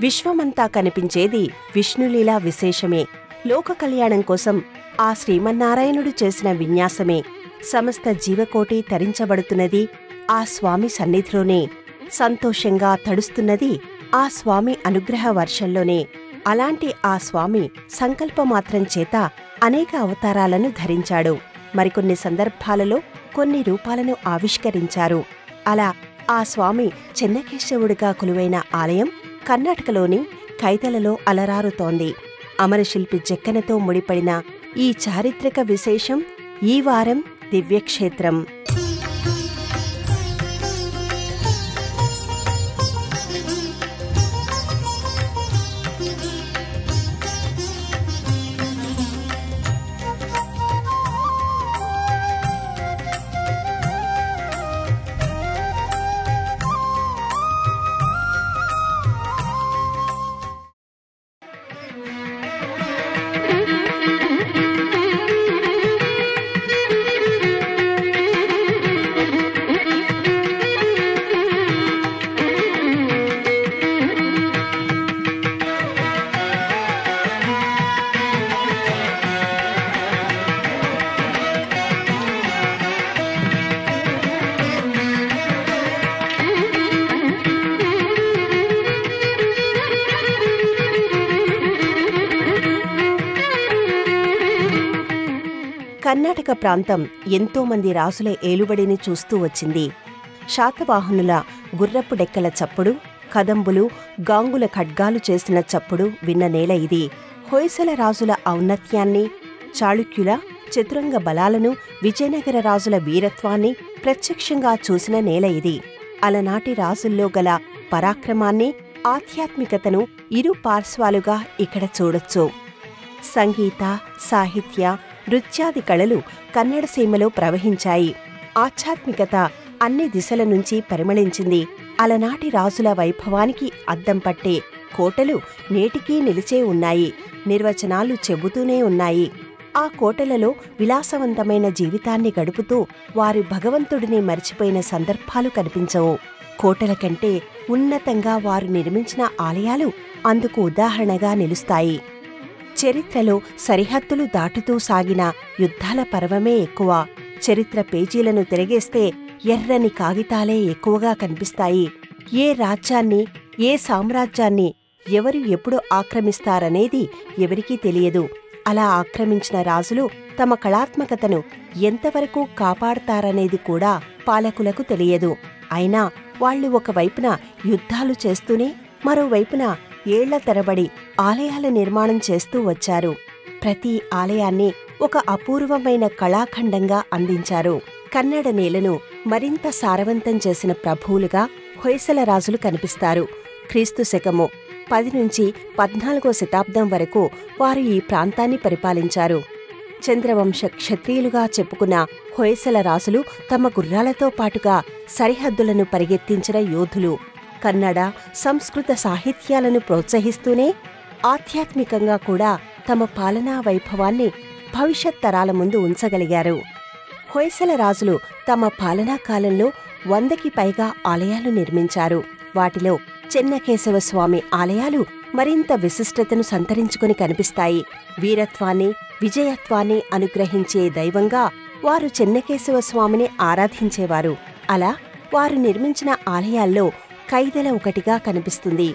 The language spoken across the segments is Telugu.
విశ్వమంతా కనిపించేది విష్ణులీలా విశేషమే. లోక కళ్యాణం కోసం ఆ శ్రీమన్నారాయణుడు చేసిన విన్యాసమే. సమస్త జీవకోటి తరించబడుతున్నది ఆ స్వామి సన్నిధిలోనే. సంతోషంగా తడుస్తున్నది ఆ స్వామి అనుగ్రహ వర్షంలోనే. అలాంటి ఆ స్వామి సంకల్పమాత్రం చేత అనేక అవతారాలను ధరించాడు. మరికొన్ని సందర్భాలలో కొన్ని రూపాలను ఆవిష్కరించారు. అలా ఆ స్వామి చెన్నకేశవుడిగా కొలువైన ఆలయం కర్ణాటకలోని కైతలలో అలరారుతోంది. అమరశిల్పి జక్కనతో ముడిపడిన ఈ చారిత్రక విశేషం ఈ వారం దివ్యక్షేత్రం. కర్ణాటక ప్రాంతం ఎంతోమంది రాజుల ఏలుబడిని చూస్తూ వచ్చింది. శాతవాహనుల గుర్రపు డెక్కల చప్పుడు, కదంబులు, గాంగుల ఖడ్గాలు చేసిన చప్పుడు విన్న నేల ఇది. హొయసల రాజుల ఔన్నత్యాన్ని, చాళుక్యుల చతురంగ బలాలను, విజయనగర రాజుల వీరత్వాన్ని ప్రత్యక్షంగా చూసిన నేల ఇది. అలనాటి రాజుల్లో గల పరాక్రమాన్ని, ఆధ్యాత్మికతను ఇరు పార్శ్వాలుగా ఇక్కడ చూడొచ్చు. సంగీత, సాహిత్య, నృత్యాది కళలు కన్నడ సీమలో ప్రవహించాయి. ఆధ్యాత్మికత అన్ని దిశల నుంచి పరిమళించింది. అలనాటి రాజుల వైభవానికి అద్దం పట్టే కోటలు నేటికీ నిలిచే ఉన్నాయి. నిర్వచనాలు చెబుతూనే ఉన్నాయి. ఆ కోటలలో విలాసవంతమైన జీవితాన్ని గడుపుతూ వారి భగవంతుడిని మరిచిపోయిన సందర్భాలు కనిపించవు. కోటల కంటే ఉన్నతంగా వారు నిర్మించిన ఆలయాలు అందుకు ఉదాహరణగా నిలుస్తాయి. చరిత్రలో సరిహద్దులు దాటుతూ సాగిన యుద్ధాల పర్వమే ఎక్కువ. చరిత్ర పేజీలను తిరగేస్తే ఎర్రని కాగితాలే ఎక్కువగా కనిపిస్తాయి. ఏ రాజ్యాన్ని, ఏ సామ్రాజ్యాన్ని ఎవరు ఎప్పుడు ఆక్రమిస్తారనేది ఎవరికీ తెలియదు. అలా ఆక్రమించిన రాజులు తమ కళాత్మకతను ఎంతవరకు కాపాడతారనేది కూడా పాలకులకు తెలియదు. అయినా వాళ్లు ఒకవైపున యుద్ధాలు చేస్తూనే మరోవైపున ఏళ్ల తరబడి ఆలయాల నిర్మాణం చేస్తూ వచ్చారు. ప్రతి ఆలయాన్ని ఒక అపూర్వమైన కళాఖండంగా అందించారు. కన్నడ నేలను మరింత సారవంతం చేసిన ప్రభువులుగా హొయసల రాజులు కనిపిస్తారు. క్రీస్తు శకము 10 నుంచి 14వ శతాబ్దం వరకు వారు ఈ ప్రాంతాన్ని పరిపాలించారు. చంద్రవంశ క్షత్రియులుగా చెప్పుకున్న హొయసల రాజులు తమ గుర్రాలతో పాటుగా సరిహద్దులను పరిగెత్తించిన యోధులు. కన్నడ, సంస్కృత సాహిత్యాలను ప్రోత్సహిస్తూనే ఆధ్యాత్మికంగా కూడా తమ పాలనా వైభవాన్ని భవిష్యత్ తరాల ముందు ఉంచగలిగారు. హొయసల రాజులు తమ పాలనా కాలంలో 100కి పైగా ఆలయాలు నిర్మించారు. వాటిలో చెన్నకేశవ స్వామి ఆలయాలు మరింత విశిష్టతను సంతరించుకుని కనిపిస్తాయి. వీరత్వాన్ని, విజయత్వాన్ని అనుగ్రహించే దైవంగా వారు చెన్నకేశవ స్వామిని ఆరాధించేవారు. అలా వారు నిర్మించిన ఆలయాల్లో కైదల ఒకటిగా కనిపిస్తుంది.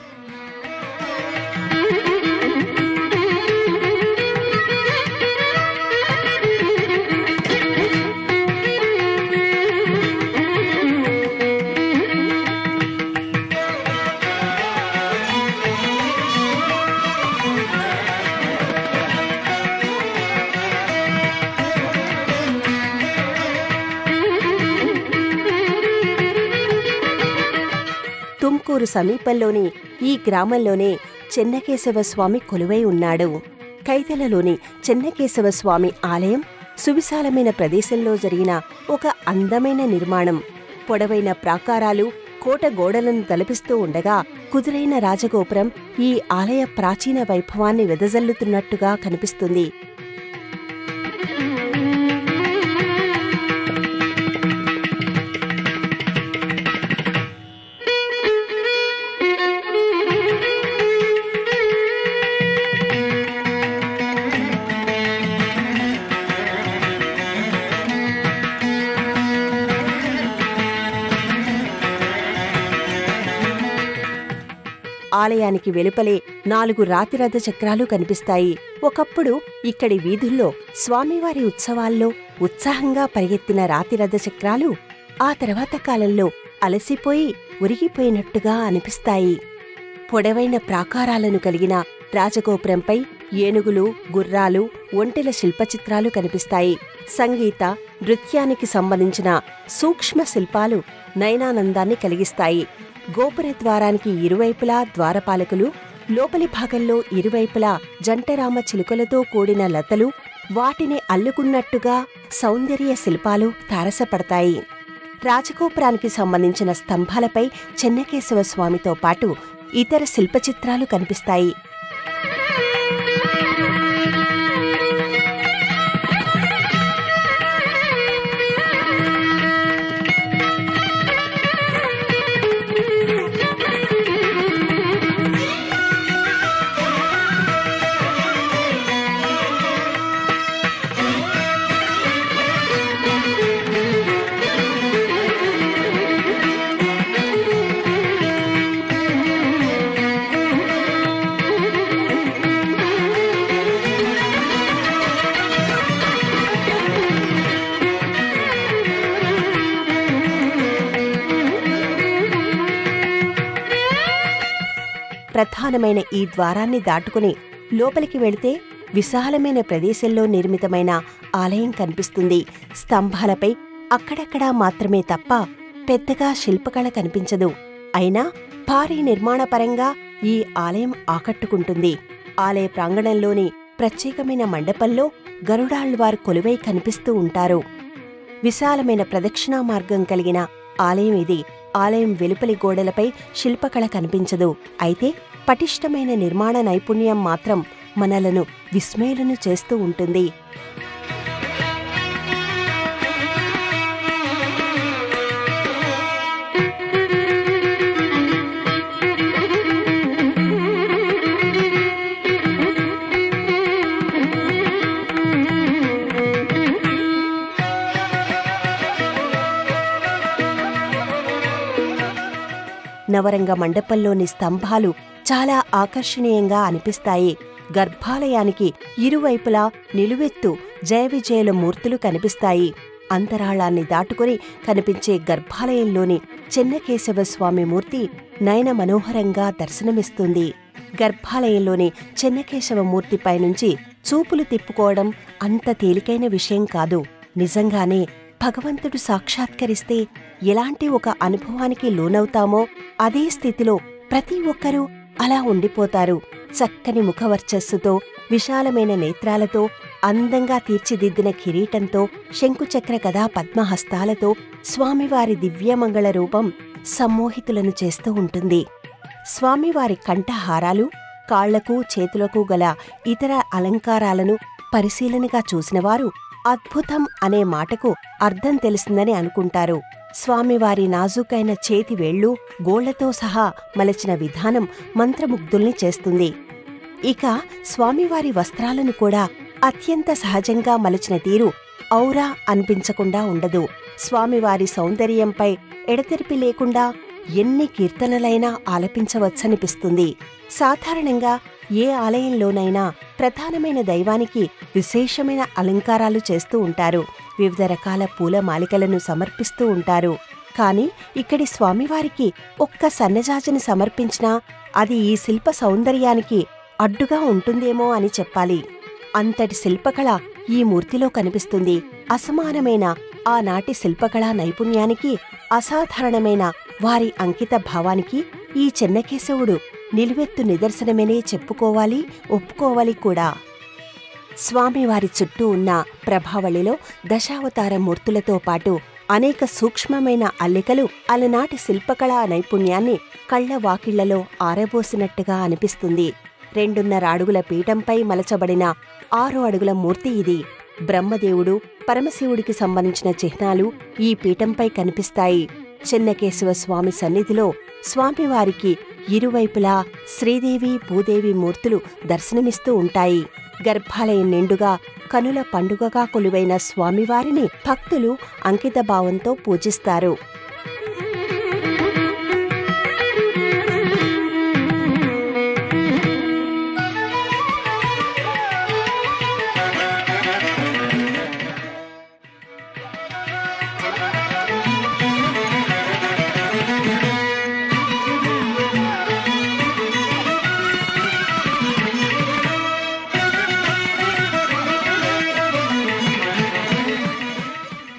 తుమ్కూరు సమీపంలోని ఈ గ్రామంలోనే చెన్నకేశవస్వామి కొలువై ఉన్నాడు. కైతలలోని చెన్నకేశవస్వామి ఆలయం సువిశాలమైన ప్రదేశంలో జరిగిన ఒక అందమైన నిర్మాణం. పొడవైన ప్రాకారాలు, కోట గోడలను తలపిస్తూ ఉండగా కుదురైన రాజగోపురం ఈ ఆలయ ప్రాచీన వైభవాన్ని వెదజల్లుతున్నట్టుగా కనిపిస్తుంది. ఆలయానికి వెలుపలే 4 రాతిరథ చక్రాలు కనిపిస్తాయి. ఒకప్పుడు ఇక్కడి వీధుల్లో స్వామివారి ఉత్సవాల్లో ఉత్సాహంగా పరిగెత్తిన రాతిరథ చక్రాలు ఆ తర్వాత కాలంలో అలసిపోయి ఉరిగిపోయినట్టుగా అనిపిస్తాయి. పొడవైన ప్రాకారాలను కలిగిన రాజగోపురంపై ఏనుగులు, గుర్రాలు, ఒంటెల శిల్పచిత్రాలు కనిపిస్తాయి. సంగీత, నృత్యానికి సంబంధించిన సూక్ష్మ శిల్పాలు నయనానందాన్ని కలిగిస్తాయి. గోపుర ద్వారానికి ఇరువైపులా ద్వారపాలకులు, లోపలి భాగంలో ఇరువైపులా జంటరామ చిలుకలతో కూడిన లతలు, వాటిని అల్లుకున్నట్టుగా సౌందర్య శిల్పాలు తారసపడతాయి. రాజగోపురానికి సంబంధించిన స్తంభాలపై చెన్నకేశవ స్వామితో పాటు ఇతర శిల్పచిత్రాలు కనిపిస్తాయి. ప్రధానమైన ఈ ద్వారాన్ని దాటుకుని లోపలికి వెళితే విశాలమైన ప్రదేశంలో నిర్మితమైన ఆలయం కనిపిస్తుంది. స్తంభాలపై అక్కడక్కడా మాత్రమే తప్ప పెద్దగా శిల్పకళ కనిపించదు. అయినా భారీ నిర్మాణపరంగా ఈ ఆలయం ఆకట్టుకుంటుంది. ఆలయ ప్రాంగణంలోని ప్రత్యేకమైన మండపంలో గరుడాళ్వారు కొలువై కనిపిస్తూ ఉంటారు. విశాలమైన ప్రదక్షిణా మార్గం కలిగిన ఆలయం ఇది. ఆలయం వెలుపలి గోడలపై శిల్పకళ కనిపించదు. అయితే పటిష్టమైన నిర్మాణ నైపుణ్యం మాత్రం మనలను విస్మయులను చేస్తూ ఉంటుంది. నవరంగ మండపంలోని స్తంభాలు చాలా ఆకర్షణీయంగా అనిపిస్తాయి. గర్భాలయానికి ఇరువైపులా నిలువెత్తు జయవిజయుల మూర్తులు కనిపిస్తాయి. అంతరాళాన్ని దాటుకుని కనిపించే గర్భాలయంలోని చెన్నకేశవ స్వామి మూర్తి నయన మనోహరంగా దర్శనమిస్తుంది. గర్భాలయంలోని చెన్నకేశవ మూర్తిపైనుంచి చూపులు తిప్పుకోవడం అంత తేలికైన విషయం కాదు. నిజంగానే భగవంతుడు సాక్షాత్కరిస్తే ఎలాంటి ఒక అనుభవానికి లోనవుతామో అదే స్థితిలో ప్రతి ఒక్కరూ అలా ఉండిపోతారు. చక్కని ముఖవర్చస్సుతో, విశాలమైన నేత్రాలతో, అందంగా తీర్చిదిద్దిన కిరీటంతో, శంకుచక్ర గదా పద్మహస్తాలతో స్వామివారి దివ్యమంగళ రూపం సమ్మోహితులను చేస్తూ ఉంటుంది. స్వామివారి కంఠహారాలు, కాళ్లకు చేతులకు గల ఇతర అలంకారాలను పరిశీలనగా చూసినవారు అద్భుతం అనే మాటకు అర్థం తెలిసిందని అనుకుంటారు. స్వామివారి నాజూకైన చేతి వేళ్లు, గోళ్లతో సహా మలచిన విధానం మంత్రముగ్ధుల్ని చేస్తుంది. ఇక స్వామివారి వస్త్రాలను కూడా అత్యంత సహజంగా మలచిన తీరు ఔరా అనిపించకుండా ఉండదు. స్వామివారి సౌందర్యంపై ఎడతెరిపి లేకుండా ఎన్ని కీర్తనలైనా ఆలపించవచ్చనిపిస్తుంది. సాధారణంగా ఏ ఆలయంలోనైనా ప్రధానమైన దైవానికి విశేషమైన అలంకారాలు చేస్తూ ఉంటారు. వివిధ రకాల పూల మాలికలను సమర్పిస్తూ ఉంటారు. కాని ఇక్కడి స్వామివారికి ఒక్క సన్నజాజని సమర్పించినా అది ఈ శిల్ప సౌందర్యానికి అడ్డుగా ఉంటుందేమో అని చెప్పాలి. అంతటి శిల్పకళ ఈ మూర్తిలో కనిపిస్తుంది. అసమానమైన ఆనాటి శిల్పకళా నైపుణ్యానికి, అసాధారణమైన వారి అంకిత భావానికి ఈ చెన్నకేశవుడు నిలువెత్తు నిదర్శనమేనే చెప్పుకోవాలి, ఒప్పుకోవాలి కూడా. స్వామివారి చుట్టూ ఉన్న ప్రభావళిలో దశావతార మూర్తులతో పాటు అనేక సూక్ష్మమైన అల్లికలు అలనాటి శిల్పకళా నైపుణ్యాన్ని కళ్ల వాకిళ్లలో ఆరబోసినట్టుగా అనిపిస్తుంది. 2.5 అడుగుల పీఠంపై మలచబడిన 6 అడుగుల మూర్తి ఇది. బ్రహ్మదేవుడు, పరమశివుడికి సంబంధించిన చిహ్నాలు ఈ పీఠంపై కనిపిస్తాయి. చెన్నకేశవ స్వామి సన్నిధిలో స్వామివారికి ఇరువైపులా శ్రీదేవి, భూదేవి మూర్తులు దర్శనమిస్తూ ఉంటాయి. గర్భాలయం నిండుగా కనుల పండుగగా కొలువైన స్వామివారిని భక్తులు అంకితభావంతో పూజిస్తారు.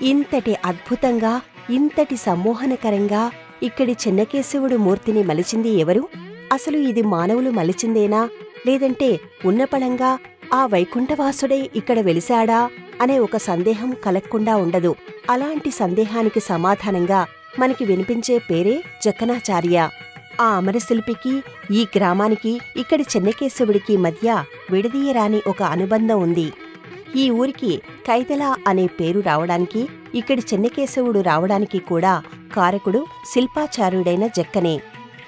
ఇంతటి అద్భుతంగా, ఇంతటి సమ్మోహనకరంగా ఇక్కడి చెన్నకేశవుడు మూర్తిని మలిచింది ఎవరు? అసలు ఇది మానవులు మలిచిందేనా, లేదంటే ఉన్నపళంగా ఆ వైకుంఠవాసుడే ఇక్కడ వెలిశాడా అనే ఒక సందేహం కలగకుండా ఉండదు. అలాంటి సందేహానికి సమాధానంగా మనకి వినిపించే పేరే జక్కనాచార్య. ఆ అమరశిల్పికి, ఈ గ్రామానికి, ఇక్కడి చెన్నకేశవుడికి మధ్య విడదీయరాని ఒక అనుబంధం ఉంది. ఈ ఊరికి కైతల అనే పేరు రావడానికి, ఇక్కడి చెన్నకేశవుడు రావడానికి కూడా కారకుడు శిల్పాచార్యుడైన జక్కనే.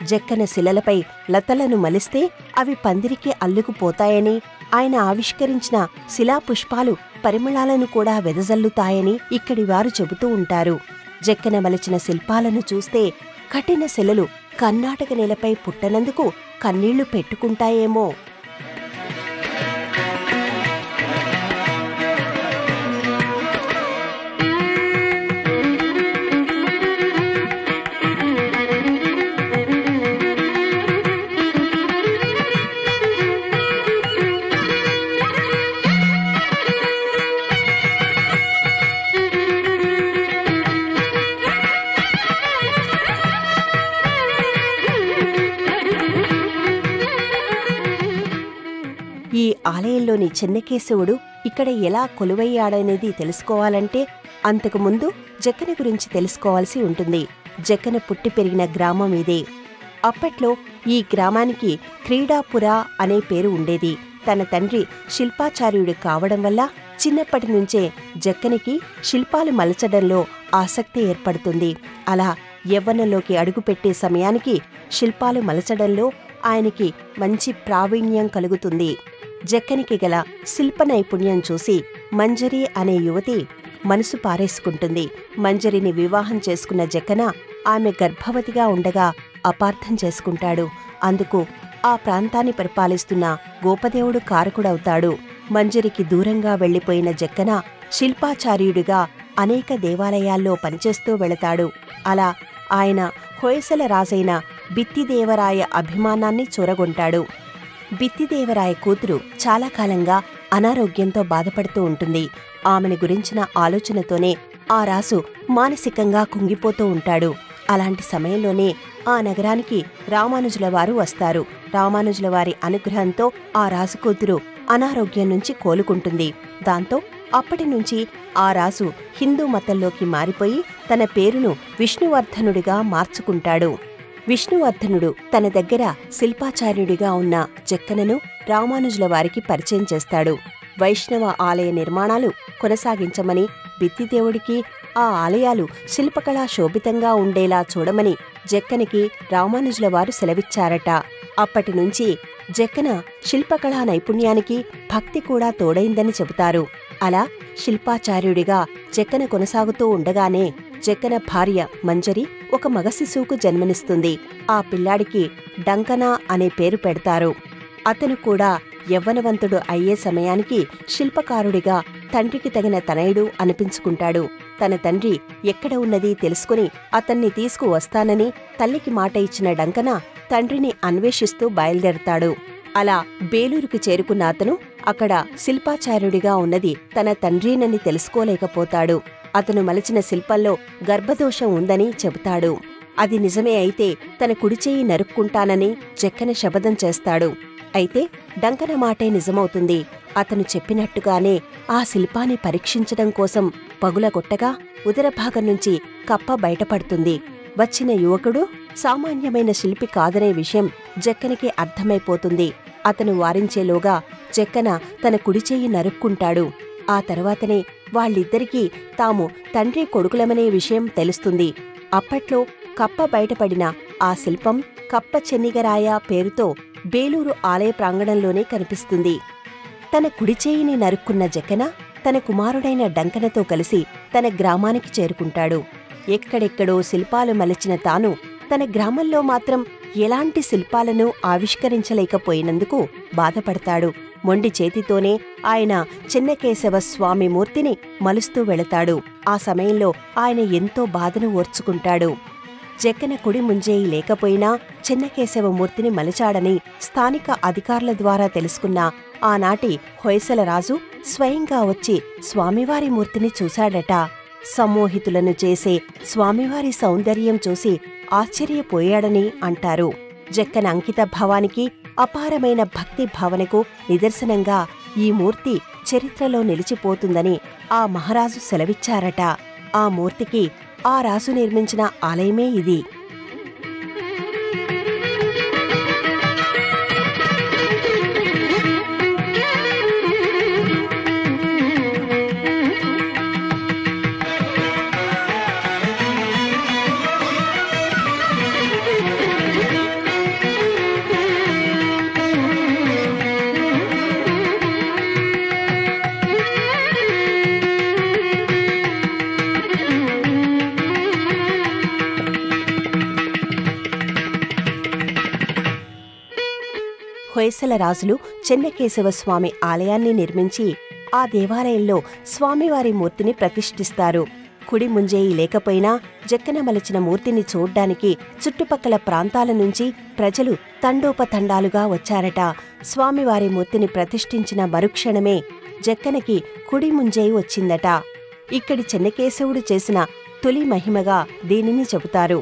జక్కన శిలలపై లతలను మలిస్తే అవి పందిరికి అల్లుకుపోతాయని, ఆయన ఆవిష్కరించిన శిలాపుష్పాలు పరిమళాలను కూడా వెదజల్లుతాయని ఇక్కడివారు చెబుతూ ఉంటారు. జక్కన మలిచిన శిల్పాలను చూస్తే కఠిన శిలలు కర్ణాటక నేలపై పుట్టనందుకు కన్నీళ్లు పెట్టుకుంటాయేమో. ఈ ఆలయంలోని చెన్నకేశవుడు ఇక్కడ ఎలా కొలువయ్యాడనేది తెలుసుకోవాలంటే అంతకుముందు జక్కన గురించి తెలుసుకోవాల్సి ఉంటుంది. జక్కన పుట్టి పెరిగిన గ్రామం ఇదే. అప్పట్లో ఈ గ్రామానికి క్రీడాపుర అనే పేరు ఉండేది. తన తండ్రి శిల్పాచార్యుడు కావడం వల్ల చిన్నప్పటి నుంచే జక్కనికి శిల్పాలు మలచడంలో ఆసక్తి ఏర్పడుతుంది. అలా యవ్వనంలోకి అడుగుపెట్టే సమయానికి శిల్పాలు మలచడంలో ఆయనకి మంచి ప్రావీణ్యం కలుగుతుంది. జక్కనికి గల శిల్ప నైపుణ్యం చూసి మంజరి అనే యువతి మనసు పారేసుకుంటుంది. మంజరిని వివాహం చేసుకున్న జక్కన ఆమె గర్భవతిగా ఉండగా అపార్థం చేసుకుంటాడు. అందుకు ఆ ప్రాంతాన్ని పరిపాలిస్తున్న గోపదేవుడు కారకుడవుతాడు. మంజరికి దూరంగా వెళ్లిపోయిన జక్కన శిల్పాచార్యుడిగా అనేక దేవాలయాల్లో పనిచేస్తూ వెళతాడు. అలా ఆయన హొయసల రాజైన బిత్తిదేవరాయ అభిమానాన్ని చొరగొంటాడు. బిత్తిదేవరాయ కూతురు చాలా కాలంగా అనారోగ్యంతో బాధపడుతూ ఉంటుంది. ఆమెని గురించిన ఆలోచనతోనే ఆ రాసు మానసికంగా కుంగిపోతూ ఉంటాడు. అలాంటి సమయంలోనే ఆ నగరానికి రామానుజులవారు వస్తారు. రామానుజులవారి అనుగ్రహంతో ఆ రాసు కూతురు అనారోగ్యం నుంచి కోలుకుంటుంది. దాంతో అప్పటినుంచి ఆ రాసు హిందూ మతంలోకి మారిపోయి తన పేరును విష్ణువర్ధనుడిగా మార్చుకుంటాడు. విష్ణువర్ధనుడు తన దగ్గర శిల్పాచార్యుడిగా ఉన్న జక్కనను రామానుజుల వారికి పరిచయం చేస్తాడు. వైష్ణవ ఆలయ నిర్మాణాలు కొనసాగించమని, బిత్తిదేవుడికి ఆ ఆలయాలు శిల్పకళా శోభితంగా ఉండేలా చూడమని జక్కనికి రామానుజుల వారు సెలవిచ్చారట. అప్పటినుంచి జక్కన శిల్పకళా నైపుణ్యానికి భక్తి కూడా తోడైందని చెబుతారు. అలా శిల్పాచార్యుడిగా జక్కన కొనసాగుతూ ఉండగానే జక్కన భార్య మంజరి ఒక మగ శిశువుకు జన్మనిస్తుంది. ఆ పిల్లాడికి డంకనా అనే పేరు పెడతారు. అతను కూడా యవ్వనవంతుడు అయ్యే సమయానికి శిల్పకారుడిగా తండ్రికి తగిన తనయుడు అనిపించుకుంటాడు. తన తండ్రి ఎక్కడ ఉన్నది తెలుసుకుని అతన్ని తీసుకువస్తానని తల్లికి మాట ఇచ్చిన డంకన తండ్రిని అన్వేషిస్తూ బయలుదేరతాడు. అలా బేలూరుకు చేరుకున్న అతను అక్కడ శిల్పాచార్యుడిగా ఉన్నది తన తండ్రినని తెలుసుకోలేకపోతాడు. అతను మలిచిన శిల్పంలో గర్భదోషం ఉందని చెబుతాడు. అది నిజమే అయితే తన కుడిచేయి నరుక్కుంటానని జక్కన శపథం చేస్తాడు. అయితే డంకన మాటే నిజమవుతుంది. అతను చెప్పినట్టుగానే ఆ శిల్పాన్ని పరీక్షించడం కోసం పగులగొట్టగా ఉదరభాగం నుంచి కప్ప బయటపడుతుంది. వచ్చిన యువకుడు సామాన్యమైన శిల్పి కాదనే విషయం జక్కనికి అర్థమైపోతుంది. అతను వారించేలోగా జక్కన తన కుడిచేయి నరుక్కుంటాడు. ఆ తర్వాతనే వాళ్ళిద్దరికీ తాము తండ్రి కొడుకులమనే విషయం తెలుస్తుంది. అప్పట్లో కప్ప బయటపడిన ఆ శిల్పం కప్ప చెన్నిగరాయ పేరుతో బేలూరు ఆలయ ప్రాంగణంలోనే కనిపిస్తుంది. తన కుడిచేయిని నరుక్కున్న జక్కన తన కుమారుడైన డంకనతో కలిసి తన గ్రామానికి చేరుకుంటాడు. ఎక్కడెక్కడో శిల్పాలు మలచిన తాను తన గ్రామంలో మాత్రం ఎలాంటి శిల్పాలను ఆవిష్కరించలేకపోయినందుకు బాధపడతాడు. మొండి చేతితోనే ఆయన చెన్నకేశవ స్వామి మూర్తిని మలుస్తూ వెళతాడు. ఆ సమయంలో ఆయన ఎంతో బాధను ఓర్చుకుంటాడు. జక్కన కుడి ముంజేయి లేకపోయినా చెన్నకేశవ మూర్తిని మలిచాడని స్థానిక అధికారుల ద్వారా తెలుసుకున్న ఆనాటి హొయసల రాజు స్వయంగా వచ్చి స్వామివారి మూర్తిని చూశాడట. సమ్మోహితులను చేసే స్వామివారి సౌందర్యం చూసి ఆశ్చర్యపోయాడని అంటారు. జక్కన అంకిత భావానికి, అపారమైన భక్తి భావనకు నిదర్శనంగా ఈ మూర్తి చరిత్రలో నిలిచిపోతుందని ఆ మహారాజు సెలవిచ్చారట. ఆ మూర్తికి ఆ రాజు నిర్మించిన ఆలయమే ఇది. హొయసల రాజులు చెన్నకేశవస్వామి ఆలయాన్ని నిర్మించి ఆ దేవాలయంలో స్వామివారి మూర్తిని ప్రతిష్ఠిస్తారు. కుడి ముంజేయి లేకపోయినా జక్కన మలచిన మూర్తిని చూడ్డానికి చుట్టుపక్కల ప్రాంతాల నుంచి ప్రజలు తండోపతండాలుగా వచ్చారట. స్వామివారి మూర్తిని ప్రతిష్ఠించిన మరుక్షణమే జక్కనకి కుడి ముంజేయి వచ్చిందట. ఇక్కడి చెన్నకేశవుడు చేసిన తొలి మహిమగా దీనిని చెబుతారు.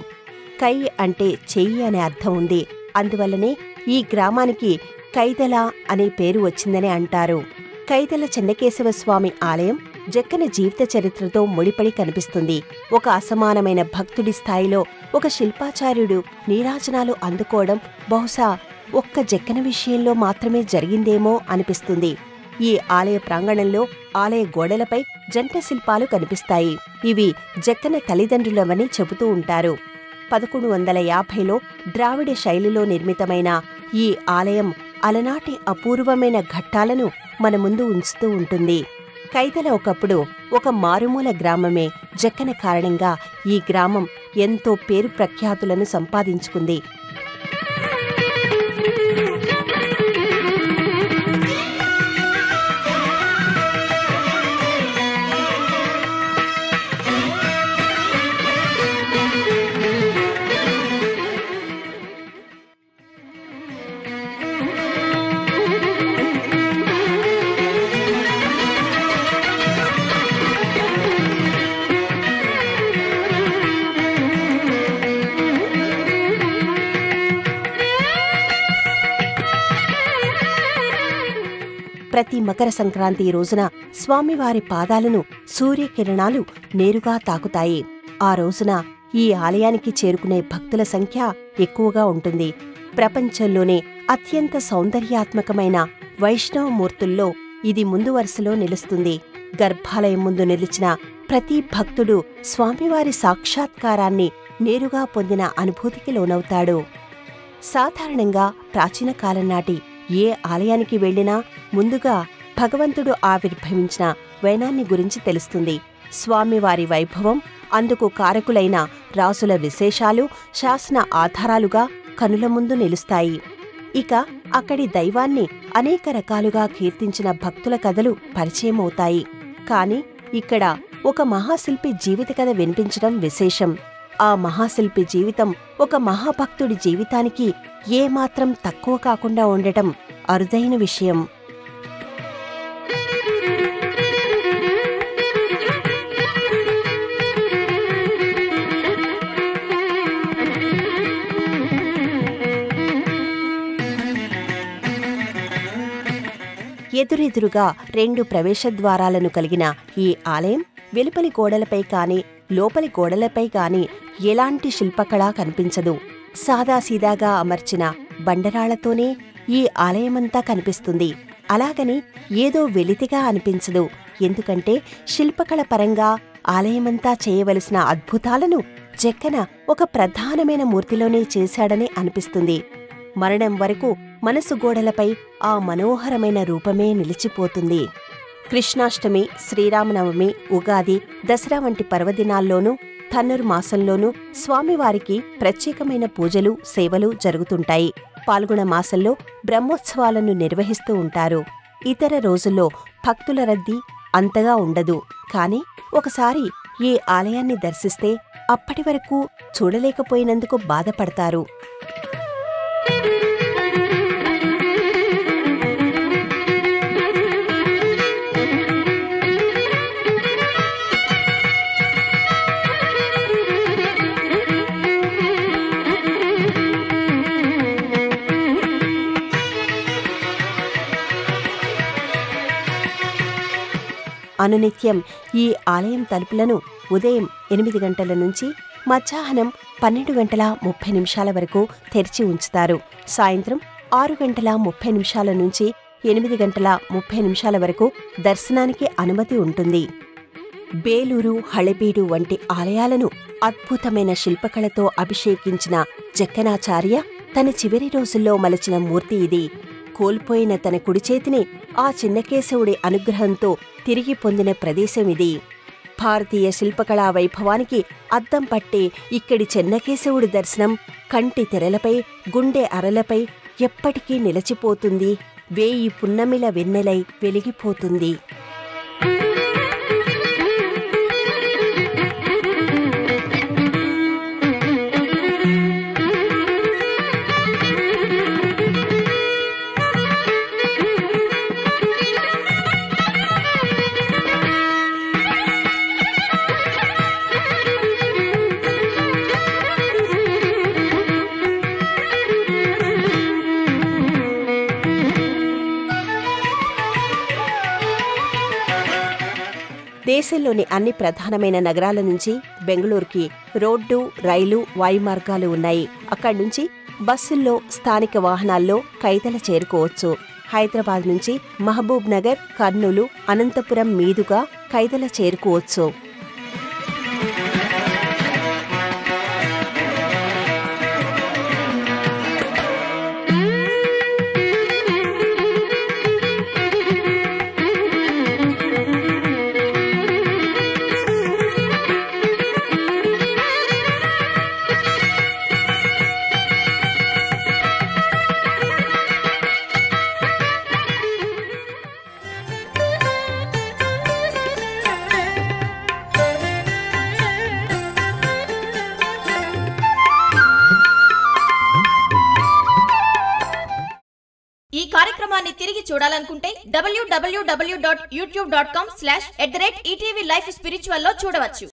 కై అంటే చెయ్యి అనే అర్థం ఉంది. అందువల్లనే ఈ గ్రామానికి కైదల అనే పేరు వచ్చిందని అంటారు. కైదల చెన్నకేశవస్వామి ఆలయం జక్కన జీవిత చరిత్రతో ముడిపడి కనిపిస్తుంది. ఒక అసమానమైన భక్తుడి స్థాయిలో ఒక శిల్పాచార్యుడు నీరాజనాలు అందుకోవడం బహుశా ఒక్క జక్కన విషయంలో మాత్రమే జరిగిందేమో అనిపిస్తుంది. ఈ ఆలయ ప్రాంగణంలో ఆలయ గోడలపై జంట శిల్పాలు కనిపిస్తాయి. ఇవి జక్కన తల్లిదండ్రులవని చెబుతూ ఉంటారు. 1150లో ద్రావిడ శైలిలో నిర్మితమైన ఈ ఆలయం అలనాటి అపూర్వమైన ఘట్టాలను మన ముందు ఉంచుతూ ఉంటుంది. కైదల ఒకప్పుడు ఒక మారుమూల గ్రామమే. జక్కన కారణంగా ఈ గ్రామం ఎంతో పేరు ప్రఖ్యాతులను సంపాదించుకుంది. ప్రతి మకర సంక్రాంతి రోజున స్వామివారి పాదాలను సూర్యకిరణాలు నేరుగా తాకుతాయి. ఆ రోజున ఈ ఆలయానికి చేరుకునే భక్తుల సంఖ్య ఎక్కువగా ఉంటుంది. ప్రపంచంలోనే అత్యంత సౌందర్యాత్మకమైన వైష్ణవమూర్తుల్లో ఇది ముందు వరుసలో నిలుస్తుంది. గర్భాలయం ముందు నిలిచిన ప్రతి భక్తుడు స్వామివారి సాక్షాత్కారాన్ని నేరుగా పొందిన అనుభూతికి లోనవుతాడు. సాధారణంగా ప్రాచీన కాలం నాటి ఏ ఆలయానికి వెళ్లినా ముందుగా భగవంతుడు ఆవిర్భవించిన వైనాన్ని గురించి తెలుస్తుంది. స్వామివారి వైభవం, అందుకు కారకులైన రాసుల విశేషాలు శాసన ఆధారాలుగా కనుల ముందు నిలుస్తాయి. ఇక అక్కడి దైవాన్ని అనేక రకాలుగా కీర్తించిన భక్తుల కథలు పరిచయమవుతాయి. కాని ఇక్కడ ఒక మహాశిల్పి జీవిత కథ వినిపించడం విశేషం. ఆ మహాశిల్పి జీవితం ఒక మహాభక్తుడి జీవితానికి ఏమాత్రం తక్కువ కాకుండా ఉండటం అరుదైన విషయం. ఎదురెదురుగా 2 ప్రవేశద్వారాలను కలిగిన ఈ ఆలయం వెలుపలి గోడలపై కాని లోపలి గోడలపై కాని ఎలాంటి శిల్పకళ కనిపించదు. సాదాసీదాగా అమర్చిన బండరాళ్లతోనే ఈ ఆలయమంతా కనిపిస్తుంది. అలాగని ఏదో వెలితిగా అనిపించదు. ఎందుకంటే శిల్పకళ పరంగా ఆలయమంతా చేయవలసిన అద్భుతాలను జక్కన ఒక ప్రధానమైన మూర్తిలోనే చేశాడని అనిపిస్తుంది. మరణం వరకు మనసు గోడలపై ఆ మనోహరమైన రూపమే నిలిచిపోతుంది. కృష్ణాష్టమి, శ్రీరామనవమి, ఉగాది, దసరా వంటి పర్వదినాల్లోనూ ధనుర్మాసంలోనూ స్వామివారికి ప్రత్యేకమైన పూజలు, సేవలు జరుగుతుంటాయి. పాల్గొన మాసంలో బ్రహ్మోత్సవాలను నిర్వహిస్తూ ఉంటారు. ఇతర రోజుల్లో భక్తుల రద్దీ అంతగా ఉండదు. కాని ఒకసారి ఈ ఆలయాన్ని దర్శిస్తే అప్పటి వరకు చూడలేకపోయినందుకు బాధపడతారు. అనునిత్యం ఈ ఆలయం తలుపులను ఉదయం 8 గంటల నుంచి మధ్యాహ్నం 12:30 వరకు తెరిచి ఉంచుతారు. సాయంత్రం 6:30 నుంచి 8:30 వరకు దర్శనానికి అనుమతి ఉంటుంది. బేలూరు, హళెబీడు వంటి ఆలయాలను అద్భుతమైన శిల్పకళతో అభిషేకించిన జక్కనాచార్య తన చివరి రోజుల్లో మలచిన మూర్తి ఇది. కోల్పోయిన తన కుడిచేతిని ఆ చిన్నకేశవుడి అనుగ్రహంతో తిరిగి పొందిన ప్రదేశం ఇది. భారతీయ శిల్పకళా వైభవానికి అద్దం పట్టే ఇక్కడి చెన్నకేశవుడి దర్శనం కంటి తెరలపై, గుండె అరలపై ఎప్పటికీ నిలచిపోతుంది. 1000 పున్నమిల వెన్నెలై వెలిగిపోతుంది. దేశంలోని అన్ని ప్రధానమైన నగరాల నుంచి బెంగళూరుకి రోడ్డు, రైలు, వాయుమార్గాలు ఉన్నాయి. అక్కడ్నుంచి బస్సుల్లో, స్థానిక వాహనాల్లో కైతల చేరుకోవచ్చు. హైదరాబాద్ నుంచి మహబూబ్ నగర్, కర్నూలు, అనంతపురం మీదుగా కైతల చేరుకోవచ్చు. ఈ కార్యక్రమాన్ని తిరిగి చూడాలనుకుంటే www.youtube.com/@etvlifespiritual లో చూడవచ్చు.